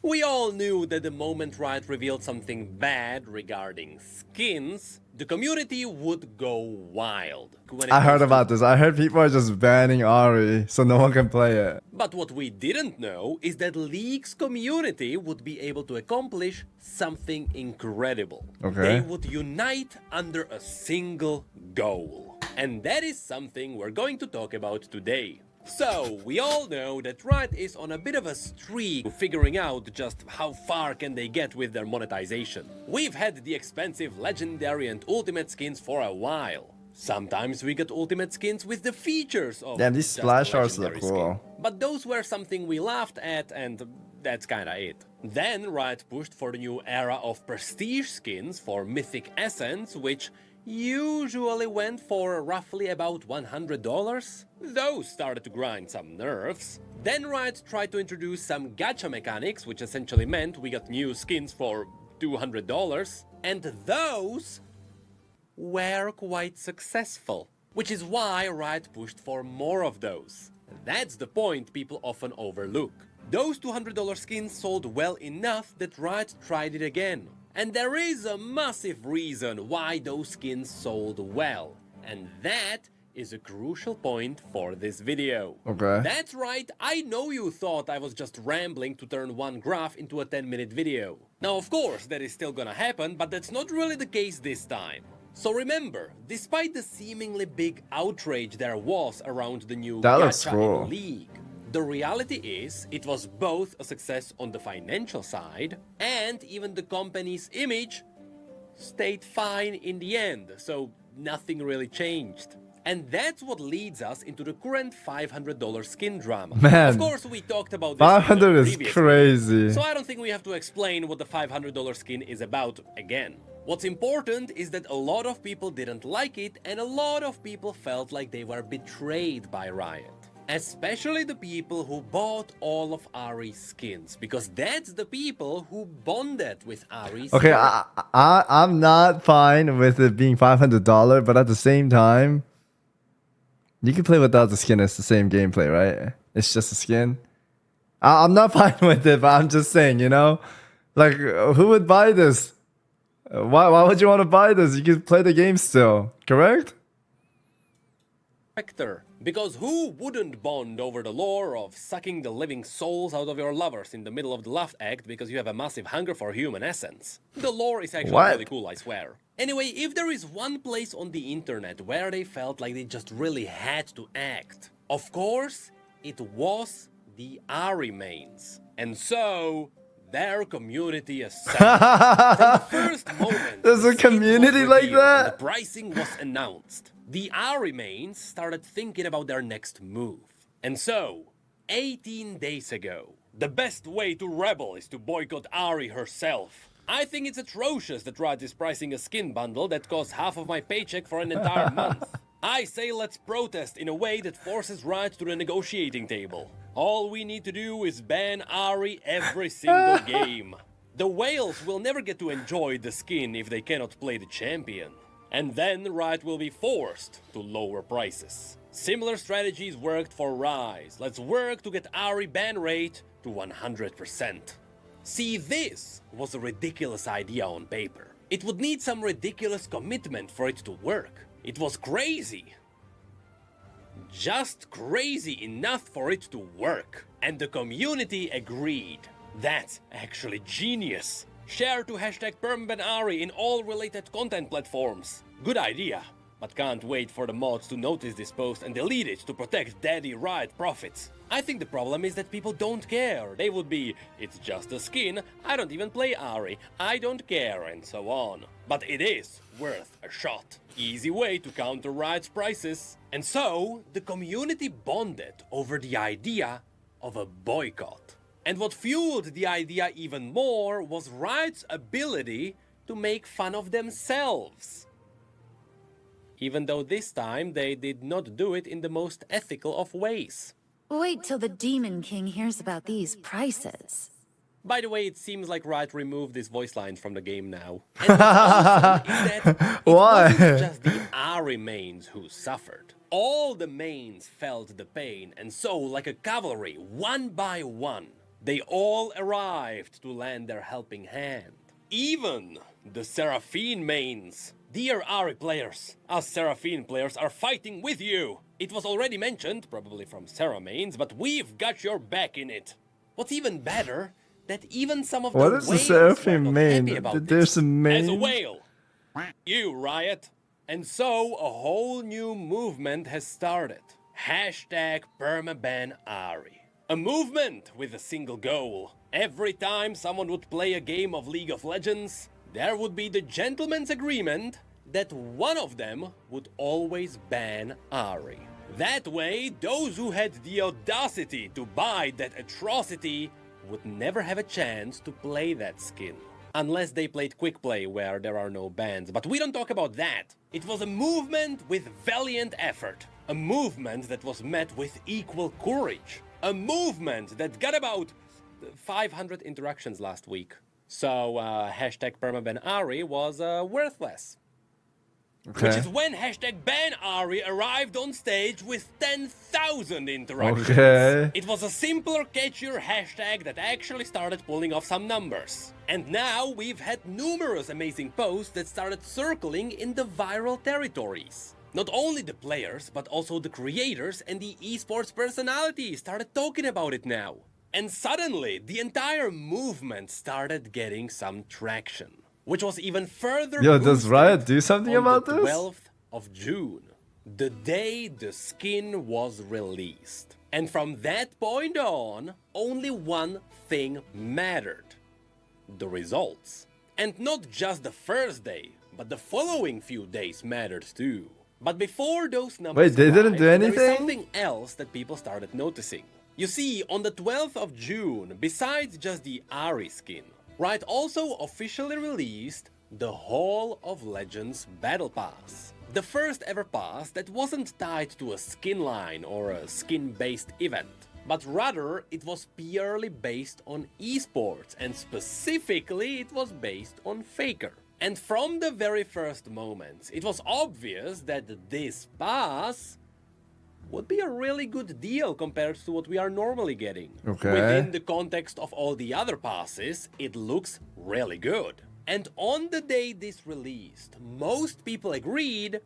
We all knew that the moment Riot revealed something bad regarding skins, the community would go wild. I heard about this. I heard people are just banning Ahri so no one can play it. But what we didn't know is that League's community would be able to accomplish something incredible. Okay. They would unite under a single goal. And that is something we're going to talk about today. So, we all know that Riot is on a bit of a streak figuring out just how far can they get with their monetization. We've had the expensive legendary and ultimate skins for a while. Sometimes we get ultimate skins with the features of Damn, these just splash a arts look legendary cool. skin. But those were something we laughed at, and that's kinda it. Then Riot pushed for the new era of prestige skins for Mythic Essence, which usually went for roughly about $100. Those started to grind some nerves. Then Riot tried to introduce some gacha mechanics, which essentially meant we got new skins for $200, and those were quite successful. Which is why Riot pushed for more of those. That's the point people often overlook. Those $200 skins sold well enough that Riot tried it again. And there is a massive reason why those skins sold well. And that is a crucial point for this video. Okay. That's right, I know you thought I was just rambling to turn one graph into a 10-minute video. Now of course that is still gonna happen, but that's not really the case this time. So remember, despite the seemingly big outrage there was around the new gacha in League, the reality is, it was both a success on the financial side, and even the company's image stayed fine in the end, so nothing really changed. And that's what leads us into the current $500 skin drama. Man, of course, we talked about this 500 is crazy. video, so I don't think we have to explain what the $500 skin is about again. What's important is that a lot of people didn't like it, and a lot of people felt like they were betrayed by Riot. Especially the people who bought all of Ahri's skins, because that's the people who bonded with Ahri's Okay, skins. I'm not fine with it being $500, but at the same time, you can play without the skin. It's the same gameplay, right? It's just a skin. I'm not fine with it, but I'm just saying, you know? Like, who would buy this? Why would you want to buy this? You can play the game still, correct? Because who wouldn't bond over the lore of sucking the living souls out of your lovers in the middle of the love act because you have a massive hunger for human essence? The lore is actually really cool, I swear. Anyway, if there is one place on the internet where they felt like they just really had to act, of course, it was the Ahri mains. And so, their community assembled. From the first moment, there's a community like that? The pricing was announced. The Ahri mains started thinking about their next move. And so, 18 days ago, the best way to rebel is to boycott Ahri herself. I think it's atrocious that Riot is pricing a skin bundle that costs half of my paycheck for an entire month. I say let's protest in a way that forces Riot to the negotiating table. All we need to do is ban Ahri every single game. The whales will never get to enjoy the skin if they cannot play the champion. And then Riot will be forced to lower prices. Similar strategies worked for Rise. Let's work to get Ahri ban rate to 100%. See, this was a ridiculous idea on paper. It would need some ridiculous commitment for it to work. It was crazy. Just crazy enough for it to work. And the community agreed. That's actually genius. Share to #PermabanAhri in all related content platforms. Good idea, but can't wait for the mods to notice this post and delete it to protect Daddy Riot profits. I think the problem is that people don't care. They would be, it's just a skin, I don't even play Ahri, I don't care, and so on. But it is worth a shot. Easy way to counter Riot's prices. And so, the community bonded over the idea of a boycott. And what fueled the idea even more was Riot's ability to make fun of themselves. Even though this time they did not do it in the most ethical of ways. Wait till the Demon King hears about these prices. By the way, it seems like Riot removed these voice lines from the game now. And what's awesome is that it wasn't just the Ahri mains who suffered. All the mains felt the pain, and so, like a cavalry, one by one, They all arrived to lend their helping hand. Even the Seraphine mains. Dear Ahri players, us Seraphine players are fighting with you. It was already mentioned, probably from Sera mains, but we've got your back in it. What's even better, that even some of the What is the whales Seraphine were not main? happy about There's this. a main? As a whale. You, Riot. And so, a whole new movement has started. Hashtag permaban Ahri. A movement with a single goal. Every time someone would play a game of League of Legends, there would be the gentleman's agreement that one of them would always ban Ahri. That way, those who had the audacity to buy that atrocity would never have a chance to play that skin. Unless they played quick play where there are no bans. But we don't talk about that. It was a movement with valiant effort. A movement that was met with equal courage. A movement that got about 500 interactions last week. So hashtag permaban Ahri was worthless. Okay. Which is when hashtag ban Ahri arrived on stage with 10,000 interactions. Okay. It was a simpler, catchier hashtag that actually started pulling off some numbers. And now we've had numerous amazing posts that started circling in the viral territories. Not only the players, but also the creators and the esports personalities started talking about it now. And suddenly, the entire movement started getting some traction. Which was even further Yo, does boosted Riot do something on about the this? 12th of June, the day the skin was released. And from that point on, only one thing mattered. The results. And not just the first day, but the following few days mattered too. But before those numbers Wait, they didn't do arrived, there is anything? something else that people started noticing. You see, on the 12th of June, besides just the Ahri skin, Riot also officially released the Hall of Legends Battle Pass. The first ever pass that wasn't tied to a skin line or a skin-based event, but rather it was purely based on esports, and specifically it was based on Faker. And from the very first moments, it was obvious that this pass would be a really good deal compared to what we are normally getting. Okay. Within the context of all the other passes, it looks really good. And on the day this released, most people agreed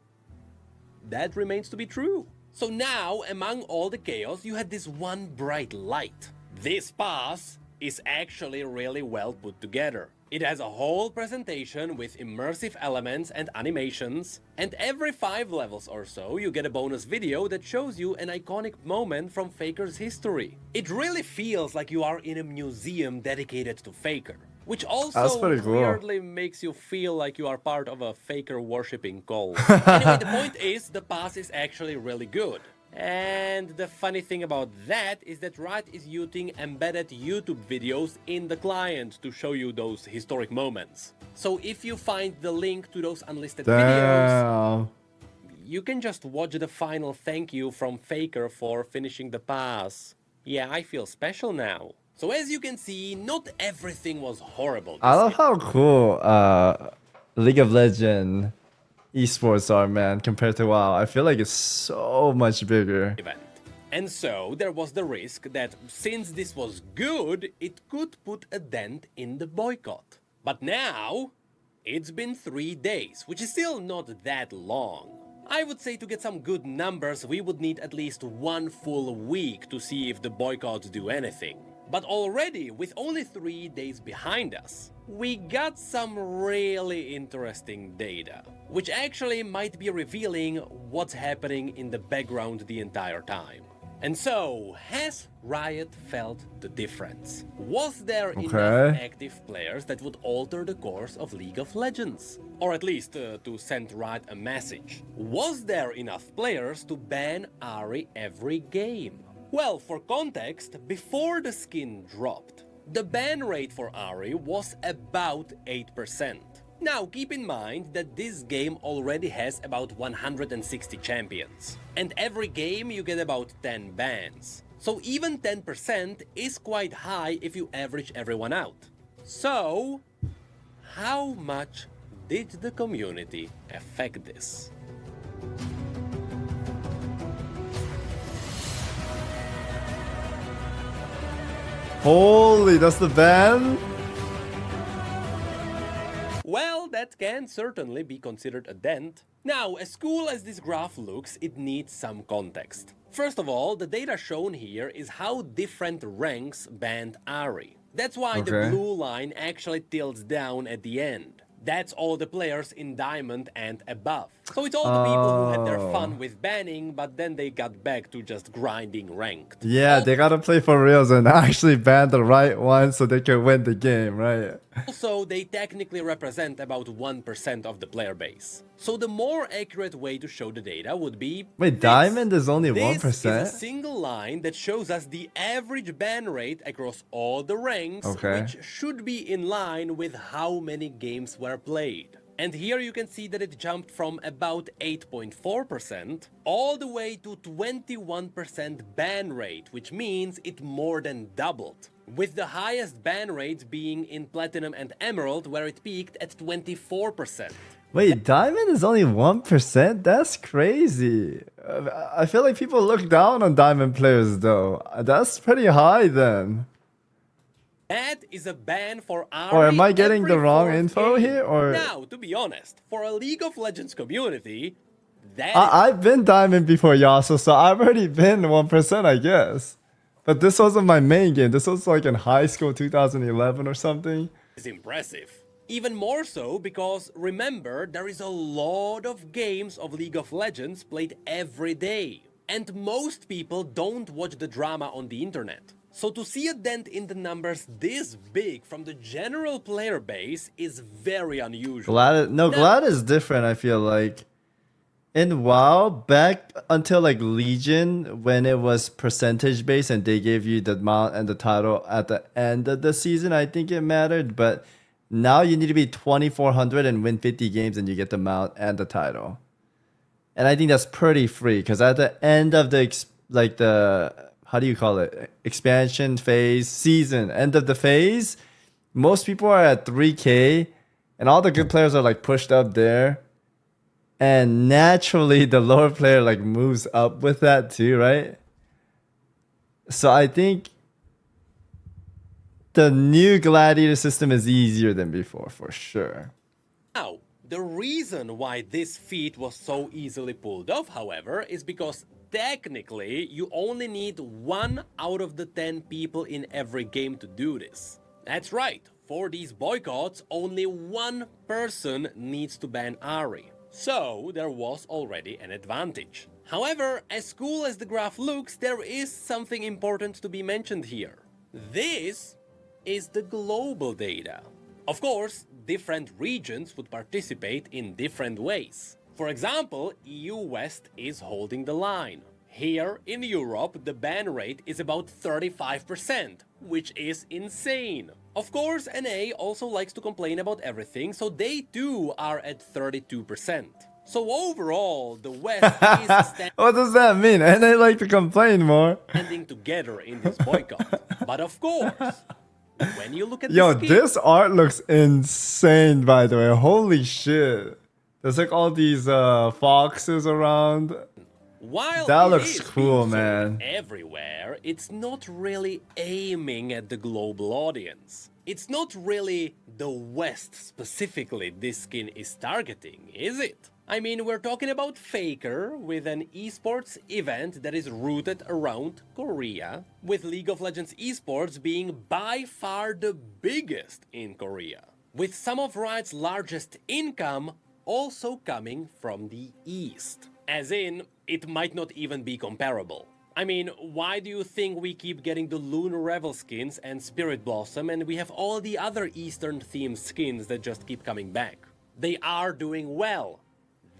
that remains to be true. So now, among all the chaos, you had this one bright light. This pass is actually really well put together. It has a whole presentation with immersive elements and animations, and every 5 levels or so you get a bonus video that shows you an iconic moment from Faker's history. It really feels like you are in a museum dedicated to Faker, which That's also pretty cool. weirdly makes you feel like you are part of a Faker worshipping cult. Anyway, the point is, the pass is actually really good. And the funny thing about that is that Riot is using embedded YouTube videos in the client to show you those historic moments. So if you find the link to those unlisted videos, Damn. you can just watch the final thank you from Faker for finishing the pass. Yeah, I feel special now. So as you can see, not everything was horrible this I love how cool League of Legends esports are, man, compared to WoW. I feel like it's so much bigger. event. And so there was the risk that since this was good, it could put a dent in the boycott. But now, it's been 3 days, which is still not that long. I would say to get some good numbers, we would need at least 1 full week to see if the boycotts do anything. But already, with only 3 days behind us, we got some really interesting data, which actually might be revealing what's happening in the background the entire time. And so, has Riot felt the difference? Was there enough active players that would alter the course of League of Legends? Or at least to send Riot a message? Was there enough players to ban Ahri every game? Well, for context, before the skin dropped, the ban rate for Ahri was about 8%. Now, keep in mind that this game already has about 160 champions. And every game you get about 10 bans. So even 10% is quite high if you average everyone out. So, how much did the community affect this? Holy, that's the ban? Well, that can certainly be considered a dent. Now, as cool as this graph looks, it needs some context. First of all, the data shown here is how different ranks banned Ahri. That's why the Okay. blue line actually tilts down at the end. That's all the players in Diamond and above. So it's all the people who had their fun with banning, but then they got back to just grinding ranked. Yeah, they gotta play for reals and actually ban the right one so they can win the game, right? Also, they technically represent about 1% of the player base. So the more accurate way to show the data would be Wait, this. Diamond is only This is a 1%? single line that shows us the average ban rate across all the ranks, Okay. which should be in line with how many games were played. And here you can see that it jumped from about 8.4% all the way to 21% ban rate, which means it more than doubled. With the highest ban rate being in Platinum and Emerald, where it peaked at 24%. Wait, Diamond is only 1%? That's crazy. I feel like people look down on Diamond players though. That's pretty high then. That is a ban for Ahri. Or am I getting every the wrong fourth info game. here, or- Now, to be honest, for a League of Legends community, that I've been Diamond before, Yasuo, so I've already been 1%, I guess. But this wasn't my main game. This was like in high school 2011 or something. is impressive. Even more so because, remember, there is a lot of games of League of Legends played every day. And most people don't watch the drama on the internet. So to see a dent in the numbers this big from the general player base is very unusual. Glad is different, I feel like. In WoW, back until like Legion, when it was percentage based and they gave you the mount and the title at the end of the season, I think it mattered. But now you need to be 2400 and win 50 games and you get the mount and the title. And I think that's pretty free because at the end of the how do you call it? Expansion phase, season, end of the phase, most people are at 3K and all the good players are like pushed up there. And naturally, the lower player like moves up with that too, right? So I think the new Gladiator system is easier than before, for sure. Now, the reason why this feat was so easily pulled off, however, is because technically you only need 1 out of the 10 people in every game to do this. That's right, for these boycotts, only 1 person needs to ban Ahri. So there was already an advantage. However, as cool as the graph looks, there is something important to be mentioned here. This is the global data. Of course, different regions would participate in different ways. For example, EU West is holding the line. Here in Europe, the ban rate is about 35%, which is insane. Of course, NA also likes to complain about everything, so they too are at 32%. So overall, the West is What does that mean? And they like to complain more. standing together in this boycott. But of course, when you look at Yo, the this art looks insane, by the way. Holy shit. There's like all these foxes around. while That it looks is cool, being sold man. everywhere, it's not really aiming at the global audience. It's not really the West specifically this skin is targeting, is it? I mean, we're talking about Faker with an esports event that is rooted around Korea, with League of Legends esports being by far the biggest in Korea, with some of Riot's largest income also coming from the East. As in, it might not even be comparable. I mean, why do you think we keep getting the Lunar Revel skins and Spirit Blossom and we have all the other Eastern themed skins that just keep coming back? They are doing well.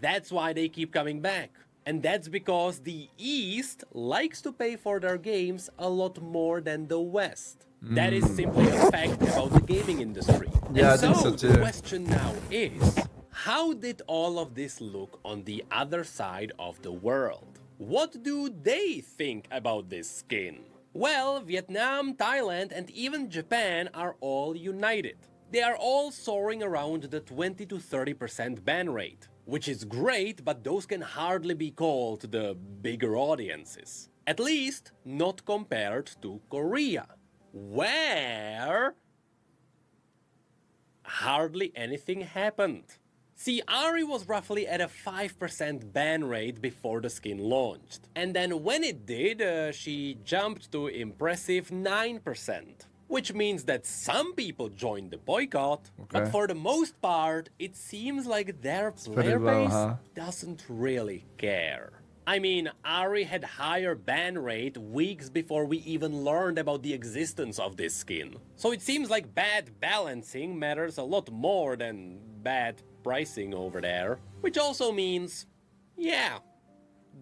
That's why they keep coming back. And that's because the East likes to pay for their games a lot more than the West. That is simply a fact about the gaming industry. Yeah, And I think so the too. question now is, how did all of this look on the other side of the world? What do they think about this skin? Well, Vietnam, Thailand, and even Japan are all united. They are all soaring around the 20 to 30% ban rate, which is great, but those can hardly be called the bigger audiences. At least, not compared to Korea. where hardly anything happened. See, Ahri was roughly at a 5% ban rate before the skin launched. And then when it did, she jumped to impressive 9%. Which means that some people joined the boycott, but Okay. for the most part, it seems like their pretty player low, base huh? doesn't really care. I mean, Ahri had higher ban rate weeks before we even learned about the existence of this skin. So it seems like bad balancing matters a lot more than bad pricing over there. Which also means, yeah,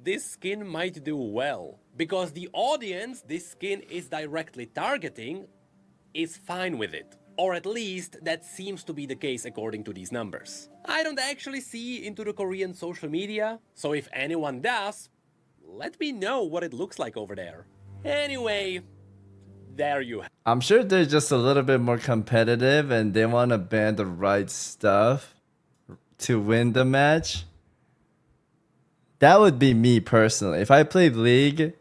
this skin might do well. Because the audience this skin is directly targeting is fine with it. Or at least that seems to be the case according to these numbers. I don't actually see into the Korean social media, so if anyone does, let me know what it looks like over there. Anyway, there you have I'm sure they're just a little bit more competitive and they want to ban the right stuff to win the match. That would be me personally. If I played League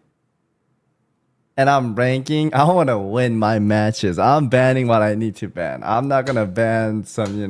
and I'm ranking, I want to win my matches. I'm banning what I need to ban. I'm not going to ban some,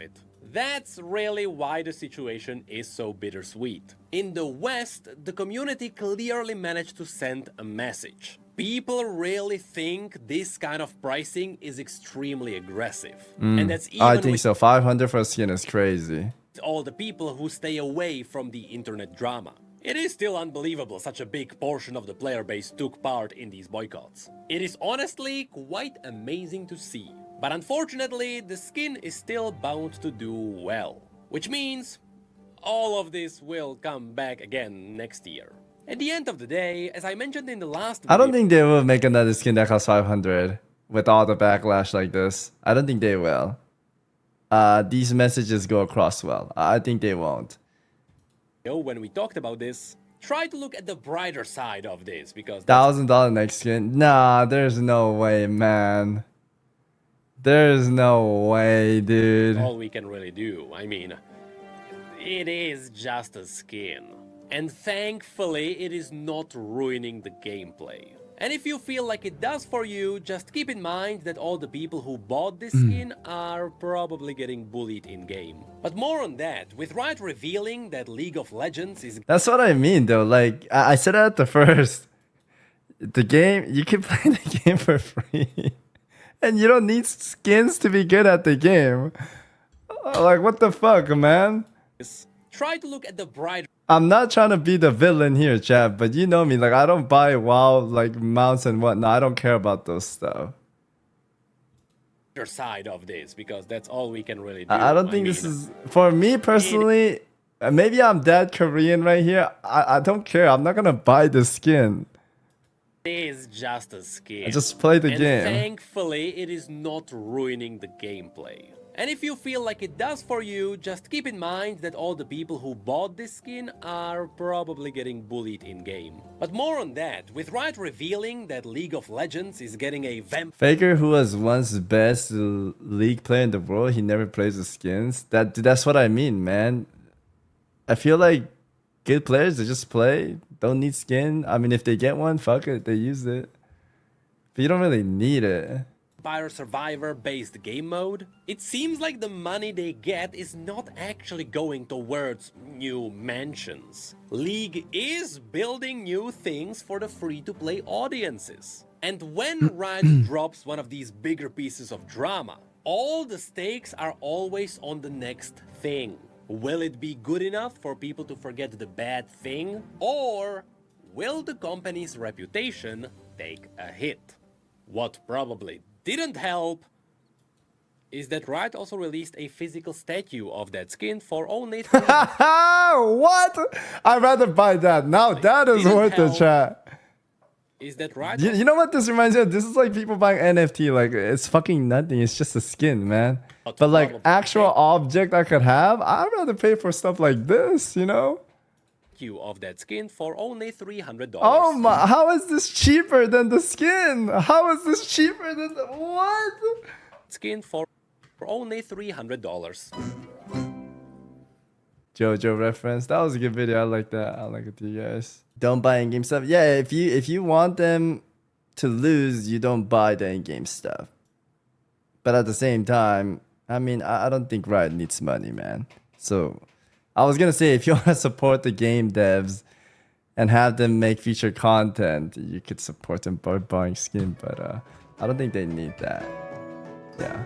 it. That's really why the situation is so bittersweet. In the West, the community clearly managed to send a message. People really think this kind of pricing is extremely aggressive. And that's even I think with so. 500 for a skin is crazy. all the people who stay away from the internet drama. It is still unbelievable such a big portion of the player base took part in these boycotts. It is honestly quite amazing to see. But unfortunately, the skin is still bound to do well. Which means all of this will come back again next year. At the end of the day, as I mentioned in the last video, I don't think they will make another skin that costs 500 with all the backlash like this. I don't think they will. These messages go across well. I think they won't. when we talked about this, try to look at the brighter side of this because that's $1,000 next skin? Nah, there's no way, man. There's no way, dude. all we can really do. I mean, it is just a skin. And thankfully, it is not ruining the gameplay. And if you feel like it does for you, just keep in mind that all the people who bought this skin are probably getting bullied in-game. But more on that, with Riot revealing that League of Legends is That's what I mean, though. Like, I said at the first. The game, you can play the game for free. And you don't need skins to be good at the game. Like, what the fuck, man? try to look at the brighter I'm not trying to be the villain here, chat, but you know me. Like, I don't buy WoW, like, mounts and whatnot. I don't care about those stuff. side of this because that's all we can really do. I don't think this is... For me, personally, maybe I'm that Korean right here. I don't care. I'm not going to buy the skin. It is just a skin. I just play the and game. Thankfully, it is not ruining the gameplay. And if you feel like it does for you, just keep in mind that all the people who bought this skin are probably getting bullied in-game. But more on that, with Riot revealing that League of Legends is getting a Faker, who was once the best League player in the world, he never plays the skins. That's what I mean, man. I feel like good players, they just play, don't need skin. I mean, if they get one, fuck it, they use it. But you don't really need it. Vampire Survivor based game mode, it seems like the money they get is not actually going towards new mansions. League is building new things for the free-to-play audiences. And when Riot drops one of these bigger pieces of drama, all the stakes are always on the next thing. Will it be good enough for people to forget the bad thing? Or will the company's reputation take a hit? What probably didn't help is that Riot also released a physical statue of that skin for only What? I'd rather buy that. Now that is Didn't worth the help. chat. Is that Riot? You know what this reminds me of? This is like people buying NFT. Like, it's fucking nothing. It's just a skin, man. But like actual object I could have, I'd rather pay for stuff like this, you know? Of that skin for only $300. Oh my, how is this cheaper than the skin? How is this cheaper than the, what? Skin for only $300. JoJo reference. That was a good video. I like that. I like it to you guys. Don't buy in-game stuff. Yeah, if you want them to lose, you don't buy the in-game stuff. But at the same time, I mean, I don't think Riot needs money, man. So I was gonna say, if you want to support the game devs and have them make feature content, you could support them by buying skin. But I don't think they need that. Yeah.